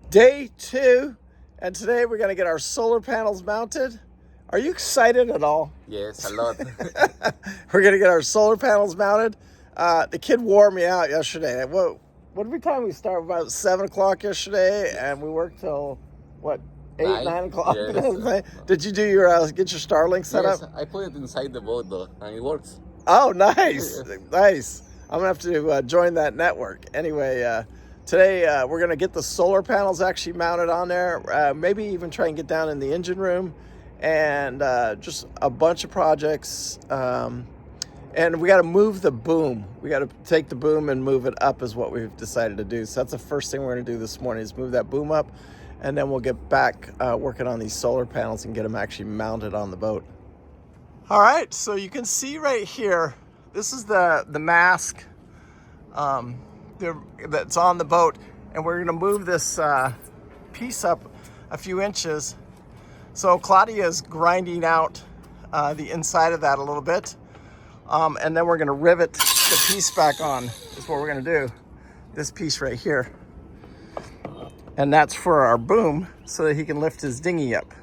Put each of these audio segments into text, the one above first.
Day 2, and today we're going to get our solar panels mounted. Are you excited at all? Yes, a lot. We're going to get our solar panels mounted. The kid wore me out yesterday. What time we start? About 7 o'clock yesterday, and we worked till, what, 8, 9 o'clock? Yes. Did you do get your Starlink set Yes, up? I put it inside the boat though, and it works. Oh, nice. Nice. I'm going to have to join that network. Anyway, today we're going to get the solar panels actually mounted on there. Maybe even try and get down in the engine room. And just a bunch of projects. And we got to move the boom. We got to take the boom and move it up is what we've decided to do. So that's the first thing we're going to do this morning is move that boom up. And then we'll get back working on these solar panels and get them actually mounted on the boat. All right, so you can see right here, this is the mast that's on the boat, and we're gonna move this piece up a few inches. So Claudia is grinding out the inside of that a little bit, and then we're gonna rivet the piece back on, is what we're gonna do. This piece right here. And that's for our boom, so that he can lift his dinghy up.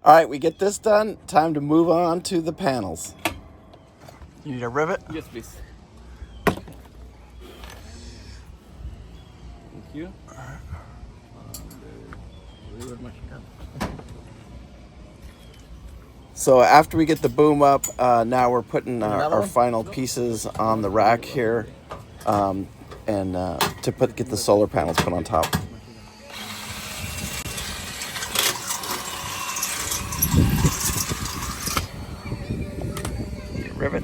All right, we get this done. Time to move on to the panels. You need a rivet? Yes, please. Thank you. So after we get the boom up, now we're putting our final pieces on the rack here, and to get the solar panels put on top. Rivet.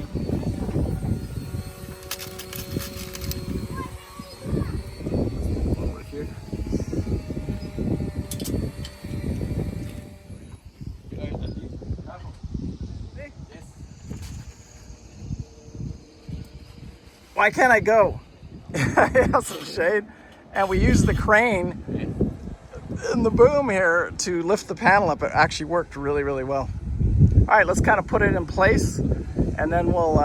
Over here. Why can't I go? I have some shade. And we use the crane in the boom here to lift the panel up. It actually worked really, really well. All right, let's kind of put it in place, and then we'll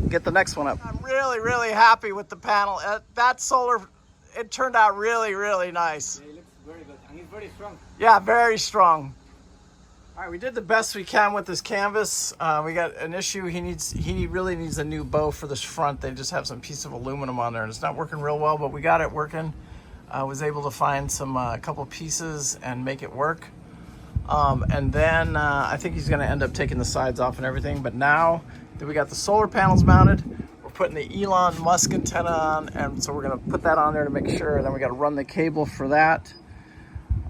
get the next one up. I'm really, really happy with the panel. That solar, it turned out really, really nice. Yeah, it looks very good, and it's very strong. Yeah, very strong. All right, we did the best we can with this canvas. We got an issue. He really needs a new bow for this front. They just have some piece of aluminum on there, and it's not working real well, but we got it working. I was able to find a couple pieces and make it work. And then I think he's gonna end up taking the sides off and everything. But now that we got the solar panels mounted, we're putting the Elon Musk antenna on, and so we're gonna put that on there to make sure. And then we gotta run the cable for that.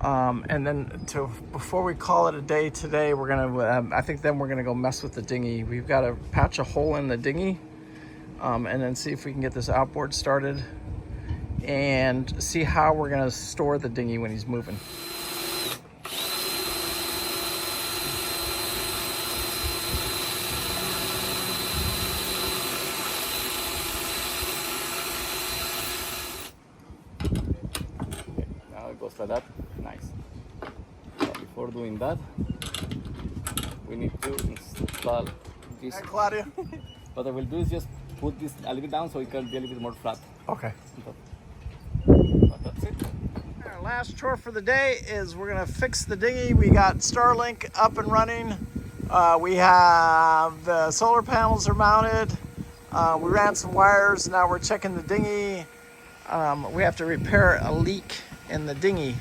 And then before we call it a day today, we're gonna, I think then we're gonna go mess with the dinghy. We've got to patch a hole in the dinghy, and then see if we can get this outboard started and see how we're gonna store the dinghy when he's moving. Now it goes like that. Nice. But before doing that, we need to install this. Hey, Claudia. What I will do is just put this a little bit down so it can be a little bit more flat. Okay. But that's it. Our last chore for the day is we're gonna fix the dinghy. We got Starlink up and running. We have the solar panels are mounted. We ran some wires. Now we're checking the dinghy. We have to repair a leak in the dinghy.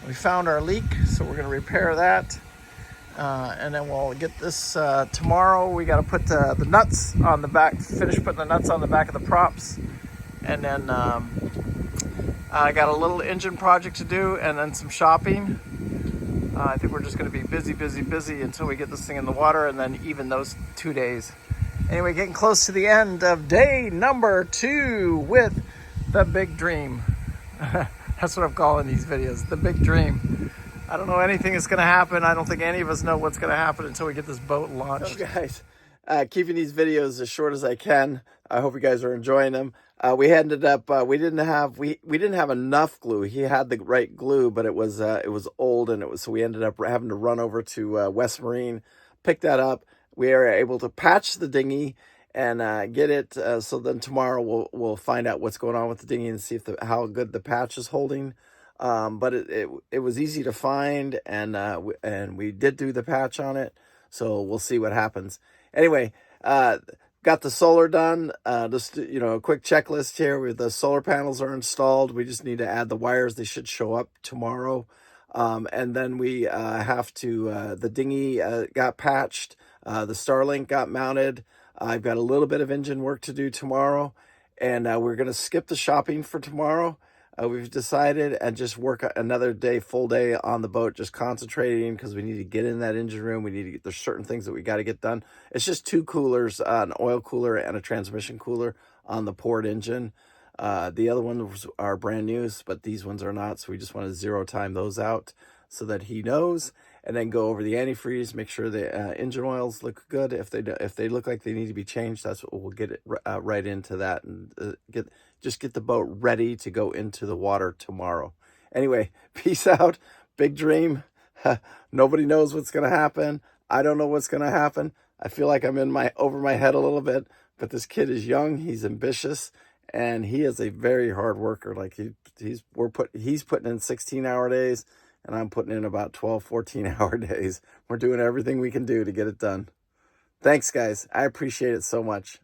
We found our leak, so we're gonna repair that. And then we'll get this tomorrow. We gotta put the nuts on the back, finish putting the nuts on the back of the props. And then I got a little engine project to do, and then some shopping. I think we're just gonna be busy until we get this thing in the water, and then even those 2 days. Anyway, getting close to the end of day number 2 with the big dream. That's what I'm calling these videos, the big dream. I don't know anything that's gonna happen. I don't think any of us know what's gonna happen until we get this boat launched. So guys, keeping these videos as short as I can. I hope you guys are enjoying them. We ended up we didn't have enough glue. He had the right glue, but it was old, and so we ended up having to run over to West Marine, pick that up. We were able to patch the dinghy, and get it. So then tomorrow we'll find out what's going on with the dinghy and see if how good the patch is holding. But it was easy to find, and we did do the patch on it. So we'll see what happens. Anyway, got the solar done. Just a quick checklist here. Where the solar panels are installed. We just need to add the wires. They should show up tomorrow. And then we have to. The dinghy got patched. The Starlink got mounted. I've got a little bit of engine work to do tomorrow, and we're going to skip the shopping for tomorrow. We've decided, and just work another day, full day on the boat, just concentrating because we need to get in that engine room. We need to get, there's certain things that we got to get done. It's just 2 coolers, an oil cooler and a transmission cooler on the port engine. The other ones are brand new, but these ones are not. So we just want to 0 time those out so that he knows, and then go over the antifreeze, make sure the engine oils look good. If they look like they need to be changed, that's what we'll get it right into that, and get the boat ready to go into the water tomorrow. Anyway, peace out. Big dream. Nobody knows what's going to happen. I don't know what's going to happen. I feel like I'm over my head a little bit, but this kid is young. He's ambitious, and he is a very hard worker. Like he's putting in 16-hour days, and I'm putting in about 12, 14-hour days. We're doing everything we can do to get it done. Thanks, guys. I appreciate it so much.